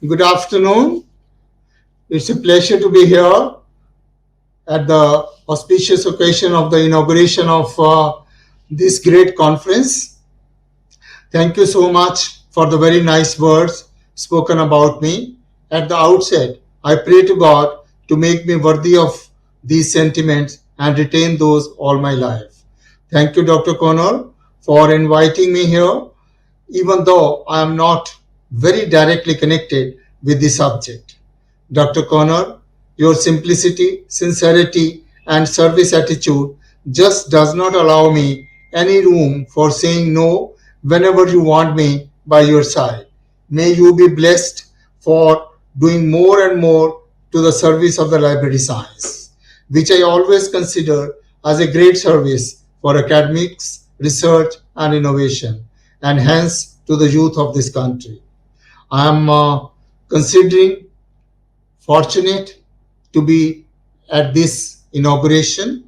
Good afternoon. It's a pleasure to be here at the auspicious occasion of the inauguration of this great conference. Thank you so much for the very nice words spoken about me. At the outset, I pray to God to make me worthy of these sentiments and retain those all my life. Thank you, Dr. Connor, for inviting me here, even though I am not very directly connected with the subject. Dr. Connor, your simplicity, sincerity, and service attitude just does not allow me any room for saying no whenever you want me by your side. May you be blessed for doing more and more to the service of the library science, which I always consider as a great service for academics, research, and innovation, and hence to the youth of this country. I am considering fortunate to be at this inauguration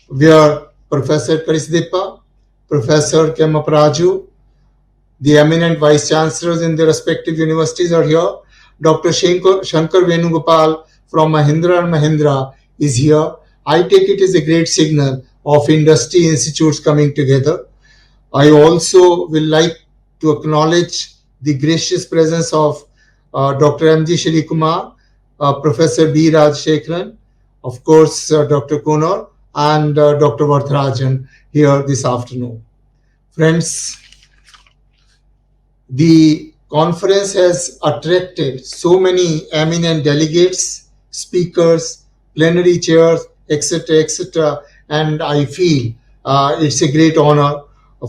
where Professor Karisdepa, Professor Kemapraju, the eminent vice chancellors in their respective universities are here. Dr. Shankar Venugopal from Mahindra and Mahindra is here. I take it as a great signal of industry institutes coming together. I also will like to acknowledge the gracious presence of Dr. M.G. Shri Kumar, Professor B. Rajshekharan, of course, Dr. Kunor, and Dr. Vartharajan here this afternoon. Friends, the conference has attracted so many eminent delegates, speakers, plenary chairs, etc., etc., and I feel it's a great honor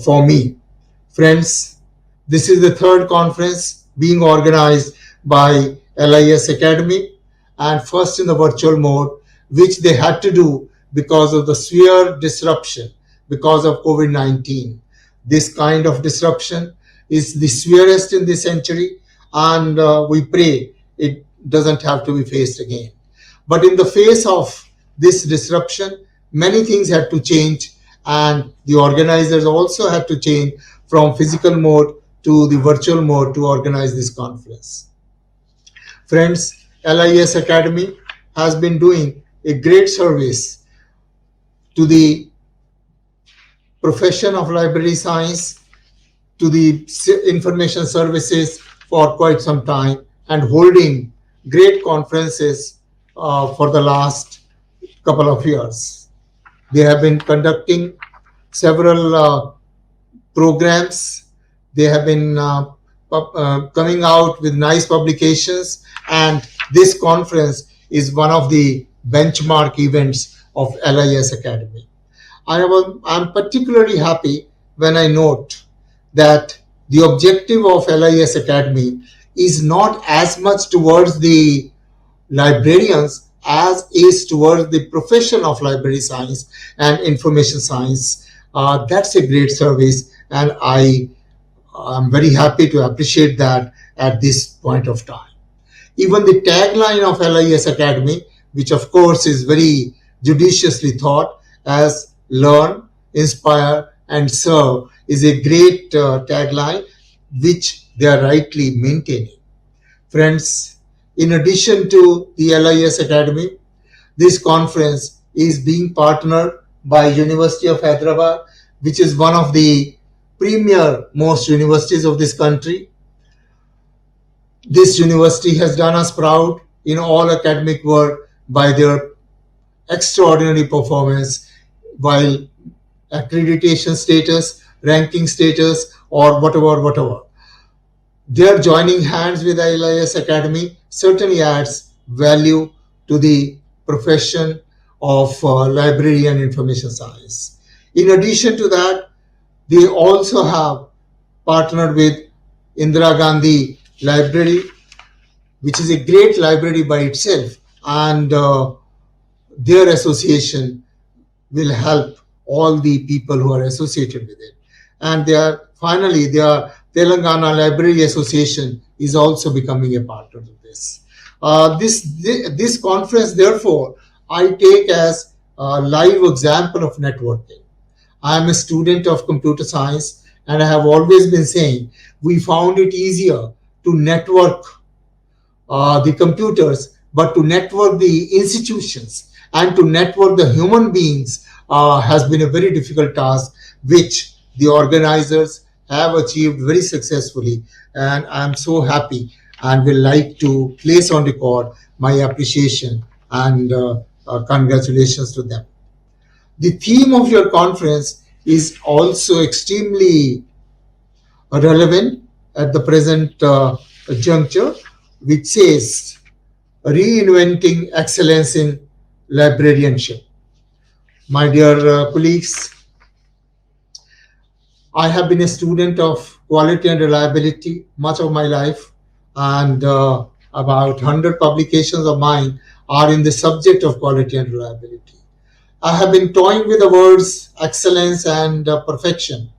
for me. Friends, this is the third conference being organized by LIS Academy and first in the virtual mode, which they had to do because of the severe disruption because of COVID-19. This kind of disruption is the severest in this century, and we pray it doesn't have to be faced again. But in the face of this disruption, many things had to change, and the organizers also had to change from physical mode to the virtual mode to organize this conference. Friends, LIS Academy has been doing a great service to the profession of library science, to the information services for quite some time, and holding great conferences for the last couple of years. They have been conducting several programs. They have been coming out with nice publications, and this conference is one of the benchmark events of LIS Academy. I'm particularly happy when I note that the objective of LIS Academy is not as much towards the librarians as is towards the profession of library science and information science. That's a great service, and I'm very happy to appreciate that at this point of time. Even the tagline of LIS Academy, which of course is very judiciously thought as learn, inspire, and serve, is a great tagline which they are rightly maintaining. Friends, in addition to the LIS Academy, this conference is being partnered by University of Hyderabad, which is one of the premier most universities of this country. This university has done us proud in all academic work by their extraordinary performance, while accreditation status, ranking status, or whatever. Their joining hands with LIS Academy certainly adds value to the profession of library and information science. In addition to that, they also have partnered with Indira Gandhi Library, which is a great library by itself, and their association will help all the people who are associated with it. And their Telangana Library Association is also becoming a partner of this. This conference, therefore, I take as a live example of networking. I am a student of computer science, and I have always been saying we found it easier to network the computers, but to network the institutions and to network the human beings has been a very difficult task, which the organizers have achieved very successfully. And I'm so happy and will like to place on record my appreciation and congratulations to them. The theme of your conference is also extremely relevant at the present juncture, which says reinventing excellence in librarianship. My dear colleagues, I have been a student of quality and reliability much of my life, and about 100 publications of mine are in the subject of quality and reliability. I have been toying with the words excellence and perfection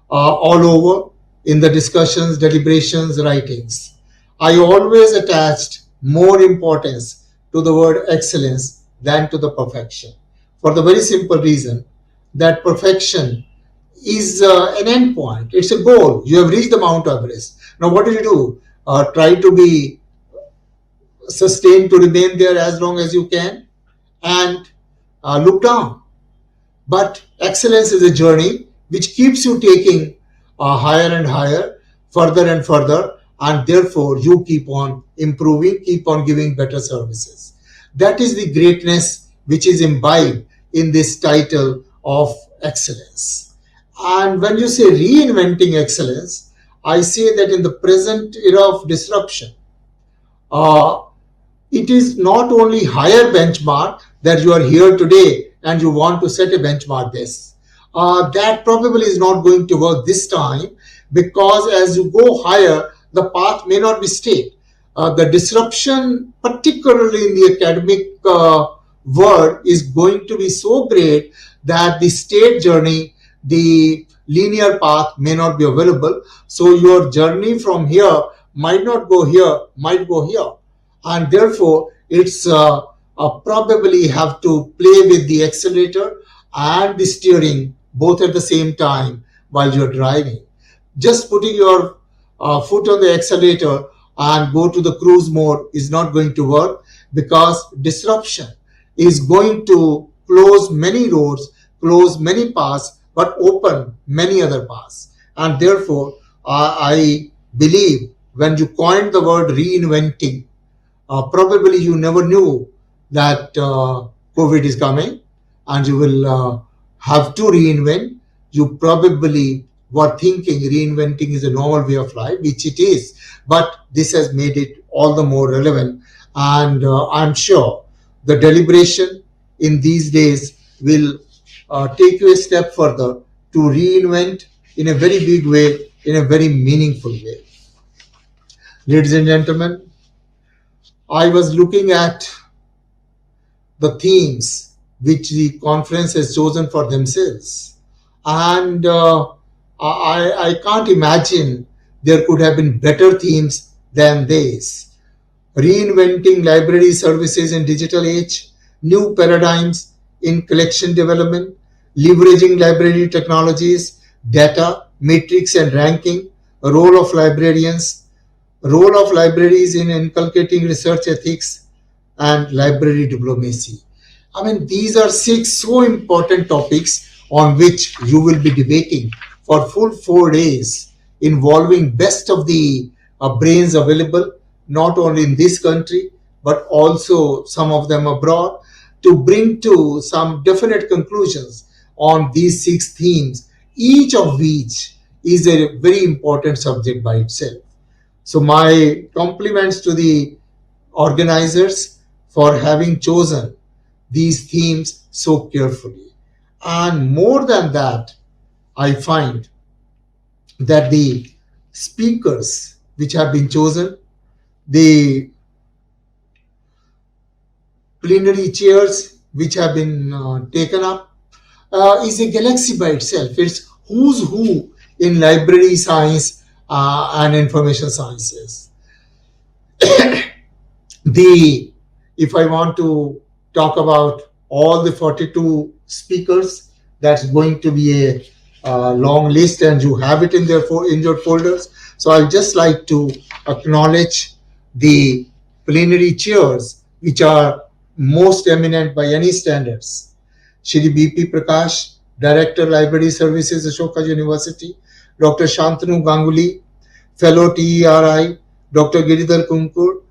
all over in the discussions, deliberations, writings. I always attached more importance to the word excellence than to the perfection, for the very simple reason that perfection is an end point. It's a goal. You have reached the Mount Everest. Now, what do you do? Try to be sustained to remain there as long as you can and look down. But excellence is a journey which keeps you taking higher and higher, further and further, and therefore you keep on improving, keep on giving better services. That is the greatness which is imbibed in this title of excellence. And when you say reinventing excellence, I say that in the present era of disruption, uh, it is not only higher benchmark that you are here today and you want to set a benchmark this. That probably is not going to work this time, because as you go higher, the path may not be straight. The disruption, particularly in the academic world, is going to be so great that the state journey, the linear path may not be available. So your journey from here might not go here, might go here, and therefore it's probably have to play with the accelerator and the steering both at the same time while you're driving. Just putting your foot on the accelerator and go to the cruise mode is not going to work, because disruption is going to close many roads, close many paths, but open many other paths. And therefore, I believe when you coined the word reinventing, probably you never knew that COVID is coming and you will have to reinvent. You probably were thinking reinventing is a normal way of life, which it is, but this has made it all the more relevant. And I'm sure the deliberation in these days will take you a step further to reinvent in a very big way, in a very meaningful way. Ladies and gentlemen, I was looking at the themes which the conference has chosen for themselves. And I can't imagine there could have been better themes than these. Reinventing library services in digital age, new paradigms in collection development, leveraging library technologies, data, metrics and ranking, role of librarians, role of libraries in inculcating research ethics, and library diplomacy. I mean, these are six so important topics on which you will be debating for full 4 days, involving best of the brains available, not only in this country, but also some of them abroad, to bring to some definite conclusions on these six themes, each of which is a very important subject by itself. So, my compliments to the organizers for having chosen these themes so carefully. And more than that, I find that the speakers which have been chosen, the plenary chairs which have been taken up, is a galaxy by itself. It's who's who in library science and information sciences. The If I want to talk about all the 42 speakers, that's going to be a long list, and you have it in your folders. So I'll just like to acknowledge the plenary chairs, which are most eminent by any standards. Shri B.P. Prakash, Director Library Services, Ashoka University, Dr. Shantanu Ganguly, Fellow TERI, Dr. Giridhar Kunkur,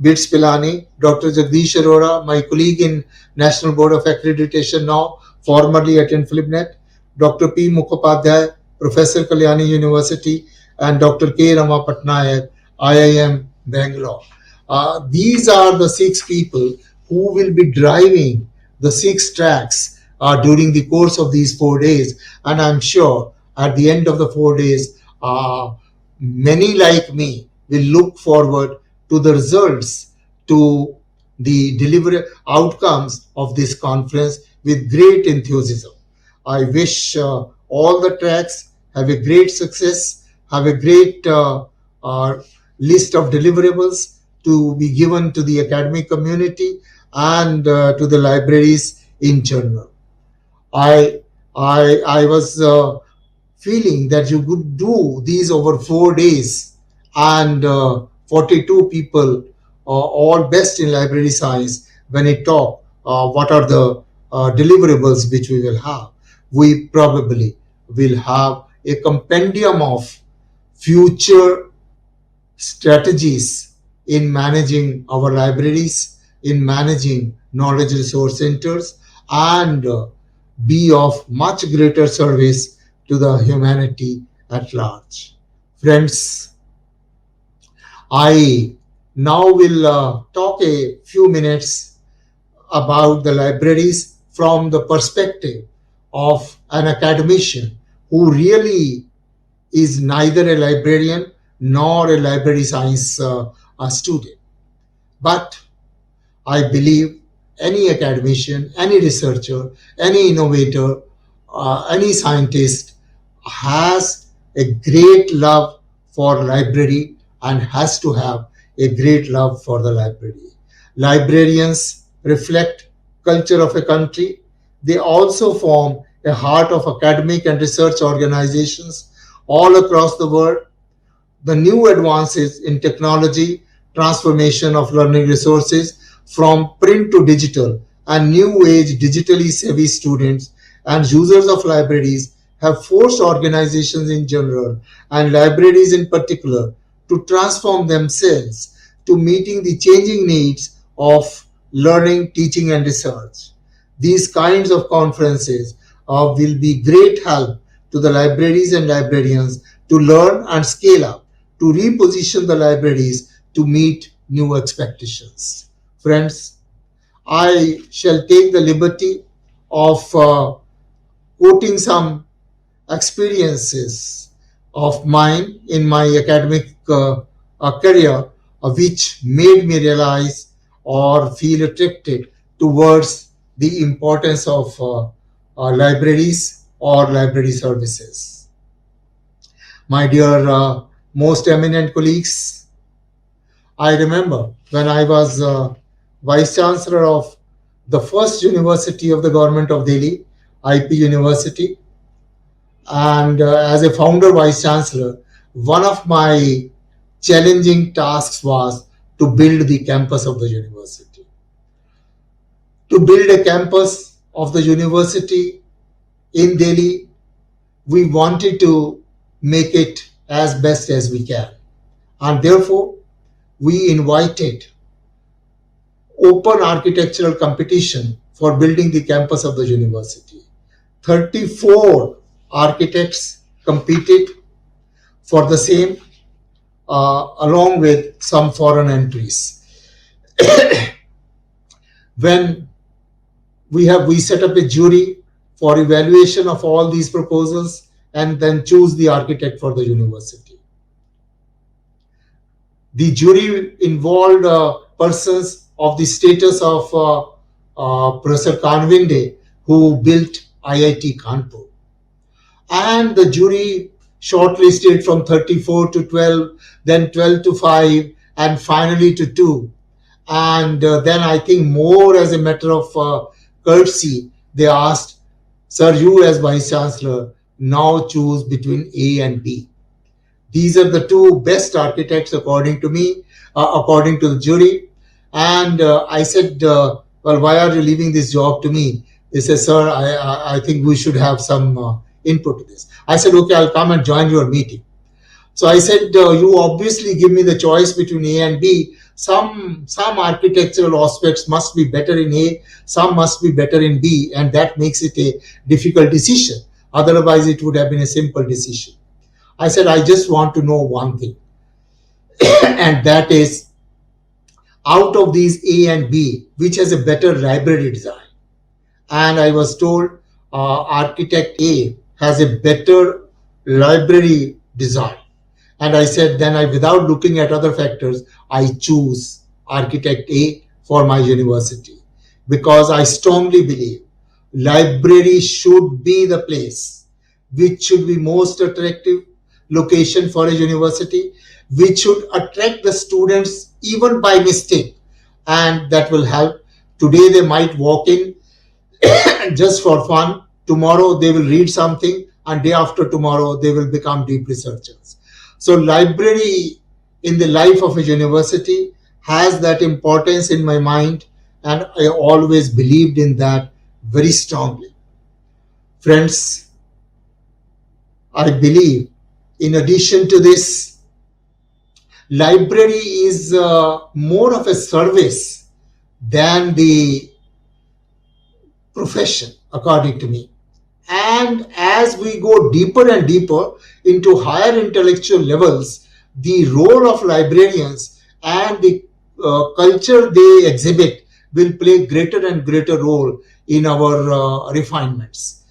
BITS Pilani, Dr. Jagdish Arora, my colleague in National Board of Accreditation now, formerly at InflipNet, Dr. P. Mukhopadhyay, Professor Kalyani University, and Dr. K. Rama Patnaik, IIM Bangalore. These are the 6 people who will be driving the 6 tracks during the course of these 4 days. And I'm sure at the end of the 4 days, many like me will look forward to the results, to the delivery outcomes of this conference with great enthusiasm. I wish all the tracks have a great success, have a great list of deliverables to be given to the academic community and to the libraries in general. I was feeling that you could do these over 4 days, and 42 people, all best in library science, when it talk what are the deliverables which we will have. We probably will have a compendium of future strategies in managing our libraries, in managing knowledge resource centers, and be of much greater service to the humanity at large. Friends, I now will talk a few minutes about the libraries from the perspective of an academician who really is neither a librarian nor a library science student. But I believe any academician, any researcher, any innovator, any scientist has a great love for library and has to have a great love for the library. Librarians reflect culture of a country. They also form a heart of academic and research organizations all across the world. The new advances in technology, transformation of learning resources from print to digital, and new age digitally savvy students and users of libraries have forced organizations in general and libraries in particular to transform themselves to meeting the changing needs of learning, teaching, and research. These kinds of conferences will be great help to the libraries and librarians to learn and scale up, to reposition the libraries to meet new expectations. Friends, I shall take the liberty of quoting some experiences of mine in my academic career, which made me realize or feel attracted towards the importance of libraries or library services. My dear most eminent colleagues, I remember when I was Vice Chancellor of the first university of the Government of Delhi, IP University, and as a founder Vice Chancellor, one of my challenging tasks was to build the campus of the university. To build a campus of the university in Delhi, we wanted to make it as best as we can. And therefore, we invited open architectural competition for building the campus of the university. 34 architects competed for the same, along with some foreign entries. When we set up a jury for evaluation of all these proposals and then choose the architect for the university. The jury involved persons of the status of Professor Kanvinde, who built IIT Kanpur. And the jury shortlisted from 34 to 12, then 12 to 5, and finally to 2. And then I think more as a matter of courtesy, they asked, "Sir, you as Vice Chancellor, now choose between A and B." These are the 2 best architects according to me, according to the jury. And I said, well, why are you leaving this job to me? They said, sir, I think we should have some input to this. I said, okay, I'll come and join your meeting. So I said, you obviously give me the choice between A and B. Some architectural aspects must be better in A, some must be better in B, and that makes it a difficult decision. Otherwise, it would have been a simple decision. I said, I just want to know one thing, and that is, out of these A and B, which has a better library design? And I was told architect A has a better library design. And I said, then without looking at other factors, I choose architect A for my university, because I strongly believe library should be the place which should be most attractive location for a university, which should attract the students even by mistake, and that will help. Today they might walk in just for fun. Tomorrow they will read something, and day after tomorrow they will become deep researchers. So library in the life of a university has that importance in my mind, and I always believed in that very strongly. Friends, I believe in addition to this, library is more of a service than the profession, according to me. And as we go deeper and deeper into higher intellectual levels, the role of librarians and the culture they exhibit will play greater and greater role in our refinements.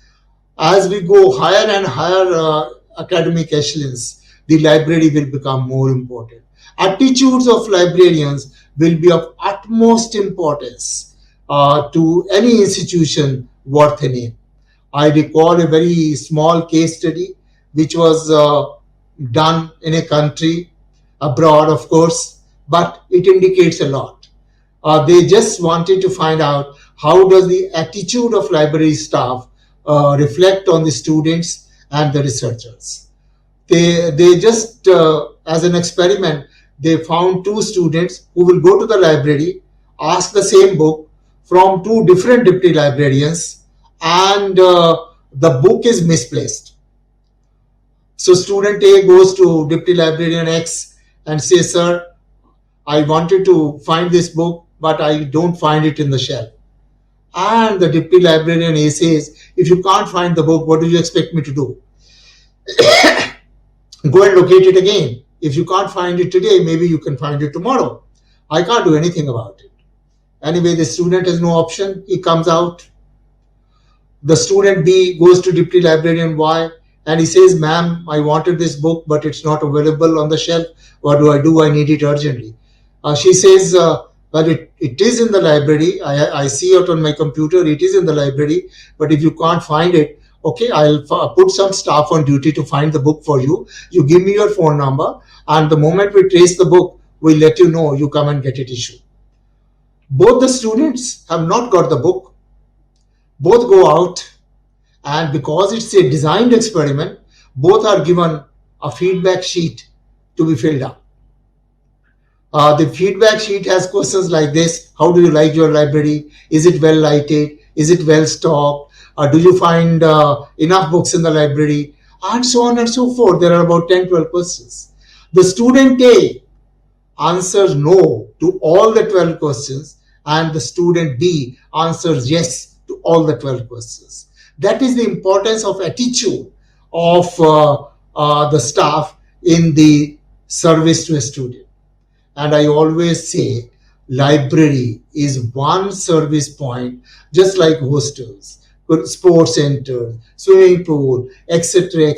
As we go higher and higher academic echelons, the library will become more important. Attitudes of librarians will be of utmost importance to any institution worth a name. I recall a very small case study which was done in a country abroad, of course, but it indicates a lot. They just wanted to find out how does the attitude of library staff reflect on the students and the researchers. They just as an experiment, they found two students who will go to the library, ask the same book from two different deputy librarians, and the book is misplaced. So student A goes to deputy librarian X and says, sir, I wanted to find this book, but I don't find it in the shelf. And the deputy librarian A says, if you can't find the book, what do you expect me to do? Go and locate it again. If you can't find it today, maybe you can find it tomorrow. I can't do anything about it. Anyway, the student has no option. He comes out. The student B goes to deputy librarian Y and he says, ma'am, I wanted this book, but it's not available on the shelf. What do I do? I need it urgently. She says, well, it is in the library. I see it on my computer. It is in the library. But if you can't find it, okay, I'll put some staff on duty to find the book for you. You give me your phone number, and the moment we trace the book, we'll let you know. You come and get it issued. Both the students have not got the book. Both go out, and because it's a designed experiment, both are given a feedback sheet to be filled up. The feedback sheet has questions like this: how do you like your library? Is it well lighted? Is it well stocked? Do you find enough books in the library? And so on and so forth. There are about 10-12 questions. The student A answers no to all the 12 questions, and the student B answers yes to all the 12 questions. That is the importance of attitude of the staff in the service to a student. And I always say library is one service point, just like hostels, sports centers, swimming pool, etc.,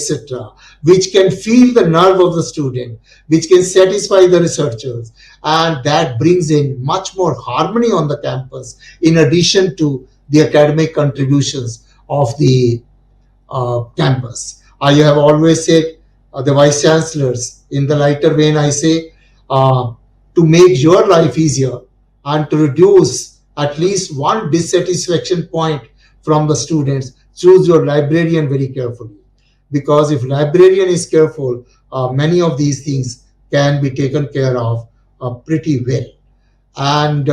which can feel the nerve of the student, which can satisfy the researchers, and that brings in much more harmony on the campus in addition to the academic contributions of the campus. I have always said, the vice chancellors, in the lighter vein, I say, to make your life easier and to reduce at least one dissatisfaction point from the students, choose your librarian very carefully. Because if librarian is careful, many of these things can be taken care of pretty well. And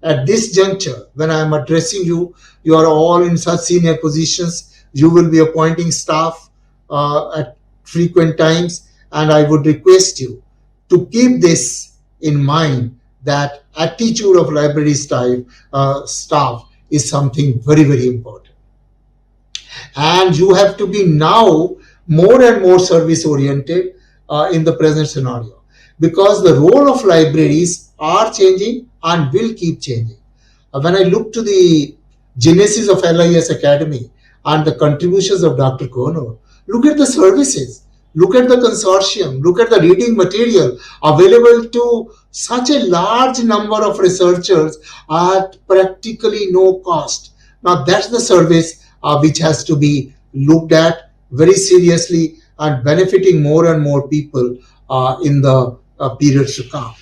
at this juncture, when I am addressing you, you are all in such senior positions. You will be appointing staff at frequent times, and I would request you to keep this in mind, that attitude of library staff is something very, very important. And you have to be now more and more service oriented in the present scenario, because the role of libraries are changing and will keep changing. When I look to the genesis of LIS Academy and the contributions of Dr. Kono, look at the services, look at the consortium, look at the reading material available to such a large number of researchers at practically no cost. Now, that's the service which has to be looked at very seriously and benefiting more and more people in the periods to come.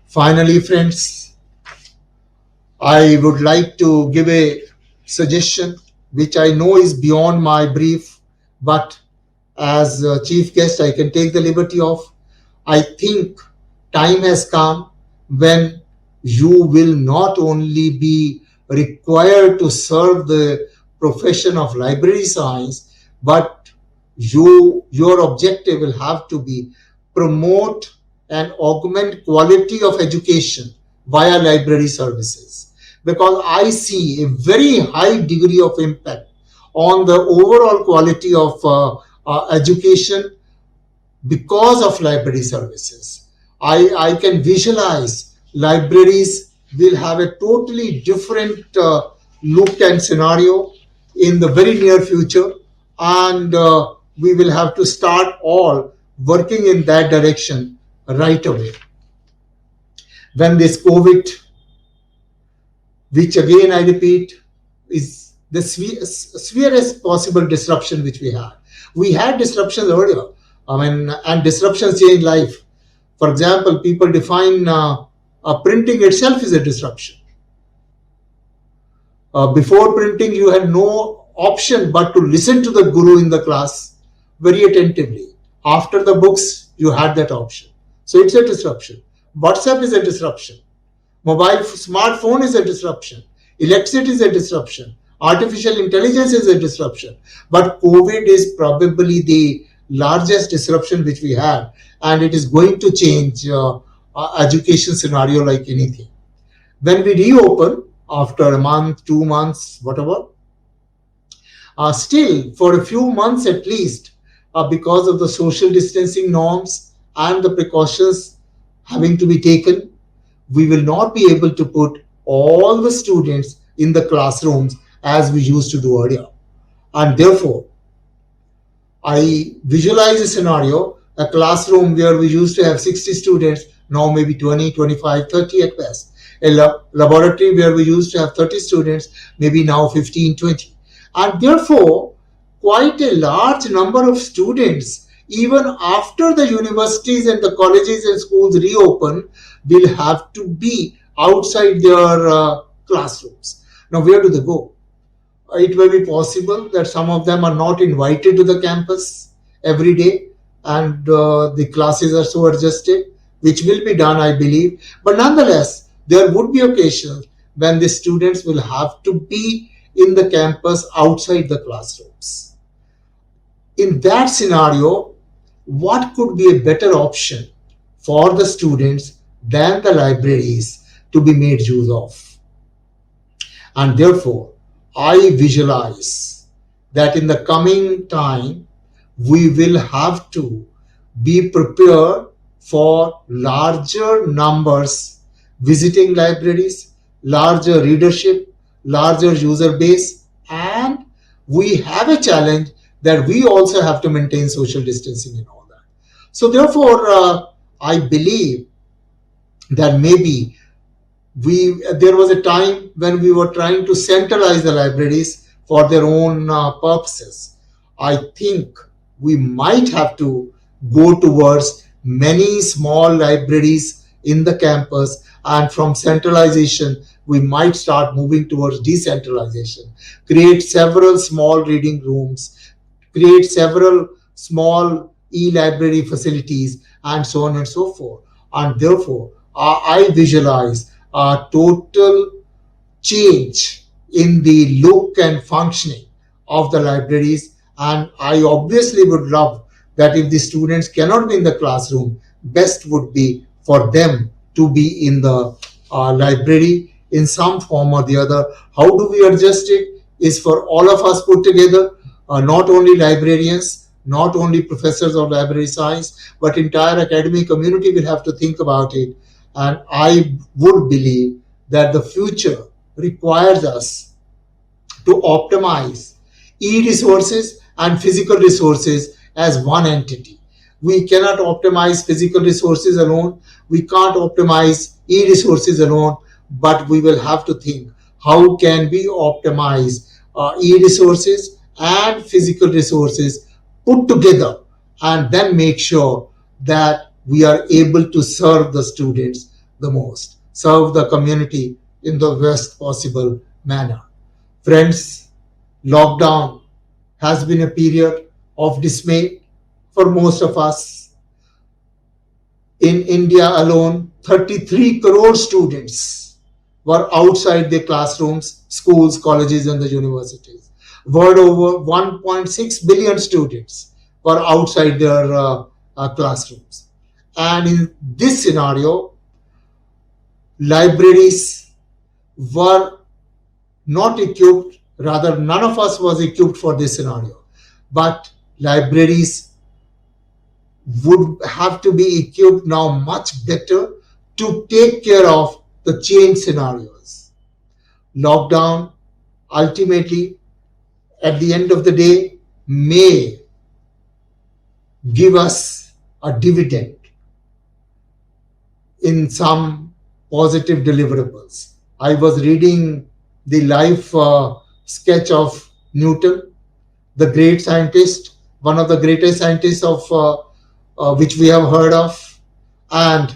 Finally, friends, I would like to give a suggestion which I know is beyond my brief, but as a chief guest, I can take the liberty of. I think time has come when you will not only be required to serve the profession of library science, but your objective will have to be promote and augment quality of education via library services, because I see a very high degree of impact on the overall quality of education because of library services. I can visualize libraries will have a totally different look and scenario in the very near future, and we will have to start all working in that direction right away. When this COVID, which again I repeat, is the severest possible disruption which we had. We had disruptions earlier. And disruptions change life. For example, people define printing itself is a disruption. Before printing, you had no option but to listen to the guru in the class very attentively. After the books, you had that option. So it's a disruption. WhatsApp is a disruption. Smartphone is a disruption. Electricity is a disruption. Artificial intelligence is a disruption. But COVID is probably the largest disruption which we had, and it is going to change education scenario like anything. When we reopen after a month, 2 months, whatever, still for a few months at least, because of the social distancing norms and the precautions having to be taken, we will not be able to put all the students in the classrooms as we used to do earlier. And therefore, I visualize a scenario, a classroom where we used to have 60 students, now maybe 20, 25, 30 at best. A laboratory where we used to have 30 students, maybe now 15, 20. And therefore, quite a large number of students, even after the universities and the colleges and schools reopen, will have to be outside their classrooms. Now, where do they go? It may be possible that some of them are not invited to the campus every day, and the classes are so adjusted, which will be done, I believe. But nonetheless, there would be occasions when the students will have to be in the campus outside the classrooms. In that scenario, what could be a better option for the students than the libraries to be made use of? And therefore, I visualize that in the coming time, we will have to be prepared for larger numbers visiting libraries, larger readership, larger user base, and we have a challenge that we also have to maintain social distancing and all that. So therefore, I believe that maybe there was a time when we were trying to centralize the libraries for their own purposes. I think we might have to go towards many small libraries in the campus, and from centralization we might start moving towards decentralization, create several small reading rooms, create several small e-library facilities, and so on and so forth. And therefore, I visualize a total change in the look and functioning of the libraries. And I obviously would love that if the students cannot be in the classroom, best would be for them to be in the library in some form or the other. How do we adjust it is for all of us put together, not only librarians, not only professors of library science, but entire academic community will have to think about it. And I would believe that the future requires us to optimize e-resources and physical resources as one entity. We cannot optimize physical resources alone. We can't optimize e-resources alone, but we will have to think how can we optimize e-resources and physical resources put together, and then make sure that we are able to serve the students the most, serve the community in the best possible manner. Friends, lockdown has been a period of dismay for most of us. In India alone, 33 crore students were outside their classrooms, schools, colleges, and the universities. World over 1.6 billion students were outside their classrooms. And in this scenario, libraries were not equipped, rather, none of us was equipped for this scenario. But libraries would have to be equipped now much better to take care of the change scenarios. Lockdown ultimately, at the end of the day, may give us a dividend in some positive deliverables. I was reading the life sketch of Newton, the great scientist, one of the greatest scientists of which we have heard of, and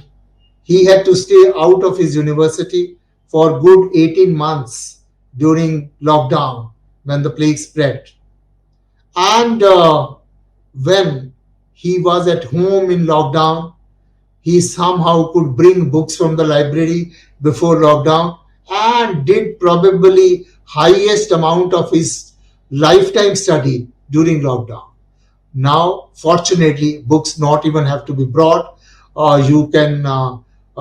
he had to stay out of his university for good 18 months during lockdown when the plague spread. And when he was at home in lockdown, he somehow could bring books from the library before lockdown and did probably highest amount of his lifetime study during lockdown. Now, fortunately, books not even have to be brought. You can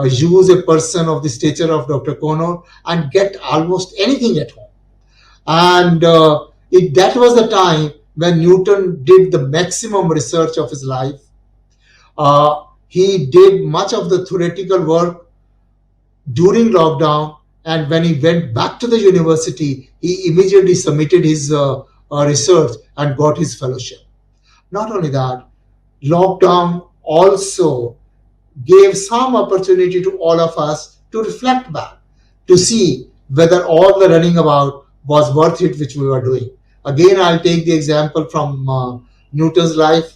use a person of the stature of Dr. Connor and get almost anything at home. And that was the time when Newton did the maximum research of his life. He did much of the theoretical work during lockdown, and when he went back to the university, he immediately submitted his research and got his fellowship. Not only that, lockdown also gave some opportunity to all of us to reflect back, to see whether all the running about was worth it which we were doing. Again, I'll take the example from Newton's life.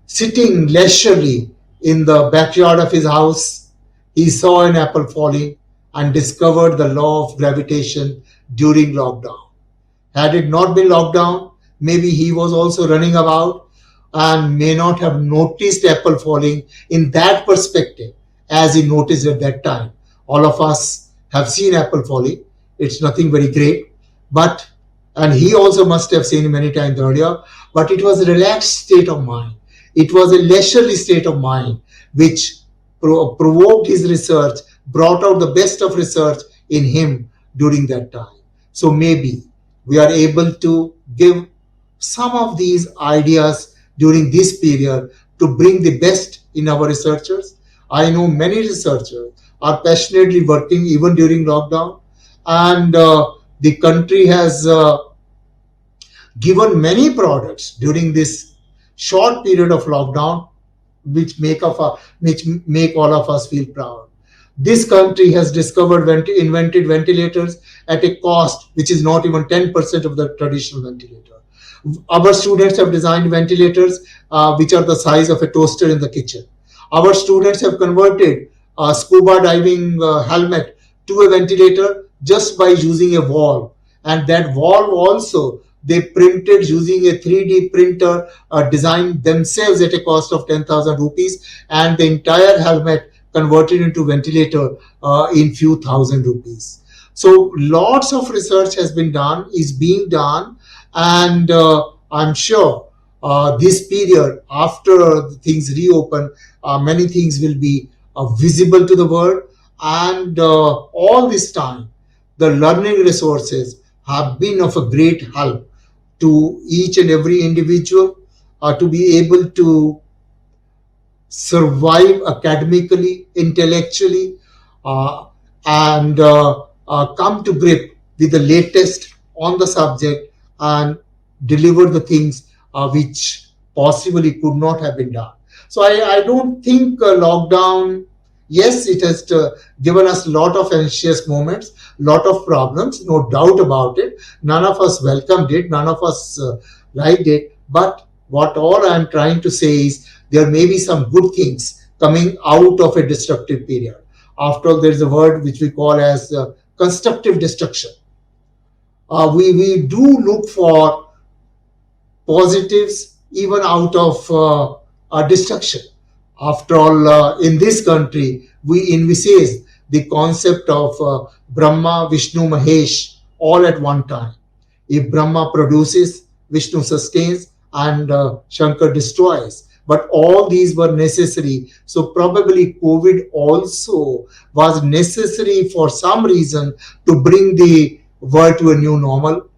Sitting leisurely in the backyard of his house, he saw an apple falling and discovered the law of gravitation during lockdown. Had it not been lockdown, maybe he was also running about and may not have noticed apple falling in that perspective as he noticed at that time. All of us have seen apple falling. It's nothing very great, but, and he also must have seen it many times earlier, but it was a relaxed state of mind. It was a leisurely state of mind which provoked his research, brought out the best of research in him during that time. So maybe we are able to give some of these ideas during this period to bring the best in our researchers. I know many researchers are passionately working even during lockdown, and the country has given many products during this short period of lockdown which make all of us feel proud. This country has invented ventilators at a cost which is not even 10% of the traditional ventilator. Our students have designed ventilators which are the size of a toaster in the kitchen. Our students have converted a scuba diving helmet to a ventilator just by using a valve. And that valve also they printed using a 3D printer designed themselves at a cost of 10,000 rupees. And the entire helmet converted into ventilator in few thousand rupees. So lots of research has been done, is being done, and I'm sure this period after things reopen, many things will be visible to the world, and all this time the learning resources have been of a great help to each and every individual to be able to survive academically, intellectually, uh, and come to grip with the latest on the subject and deliver the things which possibly could not have been done. So I don't think lockdown, yes, it has given us a lot of anxious moments, lot of problems, no doubt about it. None of us welcomed it, none of us liked it. But what all I'm trying to say is there may be some good things coming out of a destructive period. After all, there's a word which we call as constructive destruction. We do look for positives even out of destruction. After all, in this country, we envisage the concept of Brahma, Vishnu, Mahesh all at one time. If Brahma produces, Vishnu sustains, and Shankar destroys. But all these were necessary. So probably COVID also was necessary for some reason to bring the world to a new normal.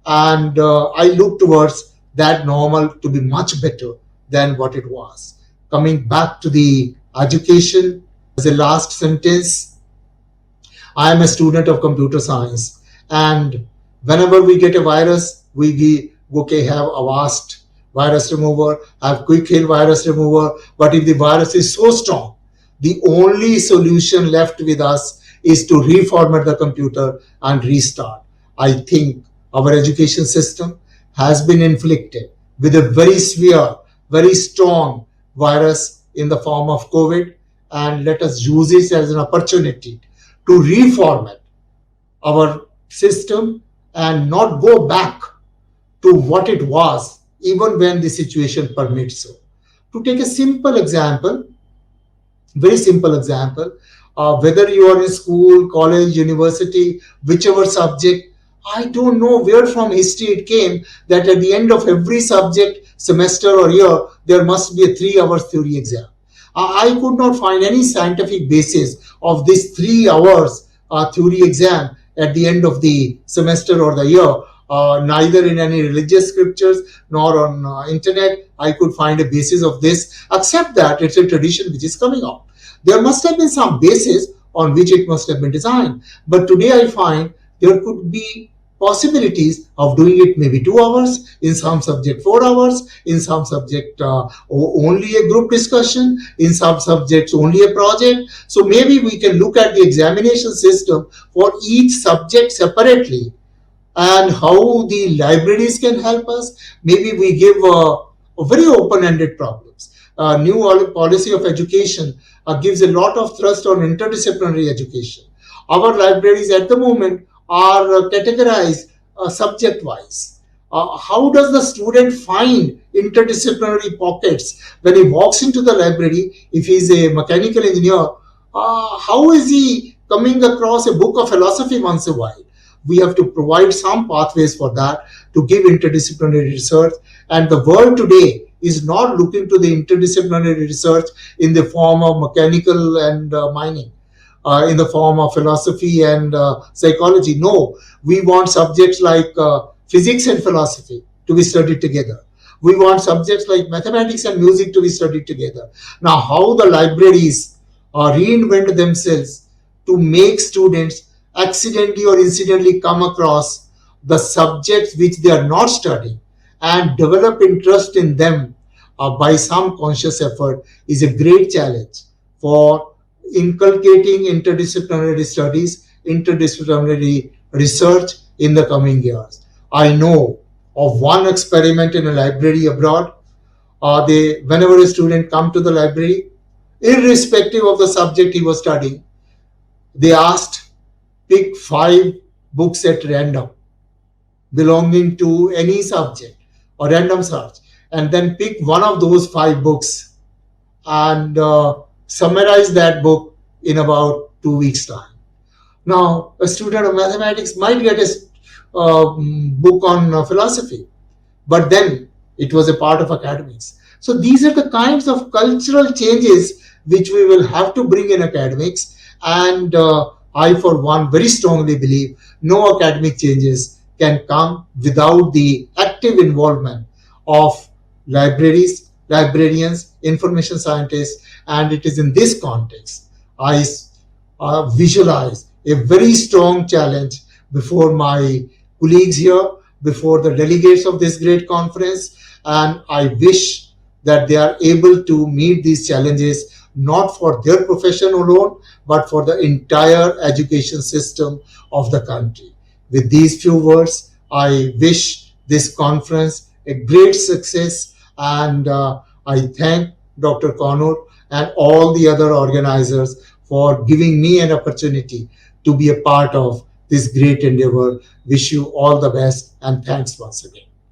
And I look towards that normal to be much better than what it was. Coming back to the education, as a last sentence, I am a student of computer science, and whenever we get a virus, we okay have Avast virus remover, have quick heal virus remover. But if the virus is so strong, the only solution left with us is to reformat the computer and restart. I think our education system has been inflicted with a very severe, very strong virus in the form of COVID, and let us use it as an opportunity to reformat our system and not go back to what it was, even when the situation permits so. To take a simple example, very simple example, whether you are in school, college, university, whichever subject, I don't know where from history it came that at the end of every subject, semester or year, there must be a 3 hour theory exam. I could not find any scientific basis of this 3 hours theory exam at the end of the semester or the year. Neither in any religious scriptures nor on internet I could find a basis of this, except that it's a tradition which is coming up. There must have been some basis on which it must have been designed. But today I find there could be possibilities of doing it maybe 2 hours, in some subject 4 hours, in some subject only a group discussion, in some subjects only a project. So maybe we can look at the examination system for each subject separately, and how the libraries can help us. Maybe we give a very open-ended problems. New policy of education gives a lot of thrust on interdisciplinary education. Our libraries at the moment are categorized subject-wise. How does the student find interdisciplinary pockets when he walks into the library? If he's a mechanical engineer, how is he coming across a book of philosophy once in a while? We have to provide some pathways for that to give interdisciplinary research. And the world today is not looking to the interdisciplinary research in the form of mechanical and mining, in the form of philosophy and psychology. No, we want subjects like physics and philosophy to be studied together. We want subjects like mathematics and music to be studied together. Now, how the libraries reinvent themselves to make students accidentally or incidentally come across the subjects which they are not studying and develop interest in them by some conscious effort is a great challenge for inculcating interdisciplinary studies, interdisciplinary research in the coming years. I know of one experiment in a library abroad. Whenever a student come to the library, irrespective of the subject he was studying, they asked, pick 5 books at random belonging to any subject or random search, and then pick one of those 5 books and summarize that book in about 2 weeks' time. Now, a student of mathematics might get a book on philosophy, but then it was a part of academics. So these are the kinds of cultural changes which we will have to bring in academics. And I, for one, very strongly believe no academic changes can come without the active involvement of libraries, librarians, information scientists. And it is in this context I visualize a very strong challenge before my colleagues here, before the delegates of this great conference, and I wish that they are able to meet these challenges not for their profession alone, but for the entire education system of the country. With these few words, I wish this conference a great success, and I thank Dr. Connor and all the other organizers for giving me an opportunity to be a part of this great endeavor. Wish you all the best, and thanks once again.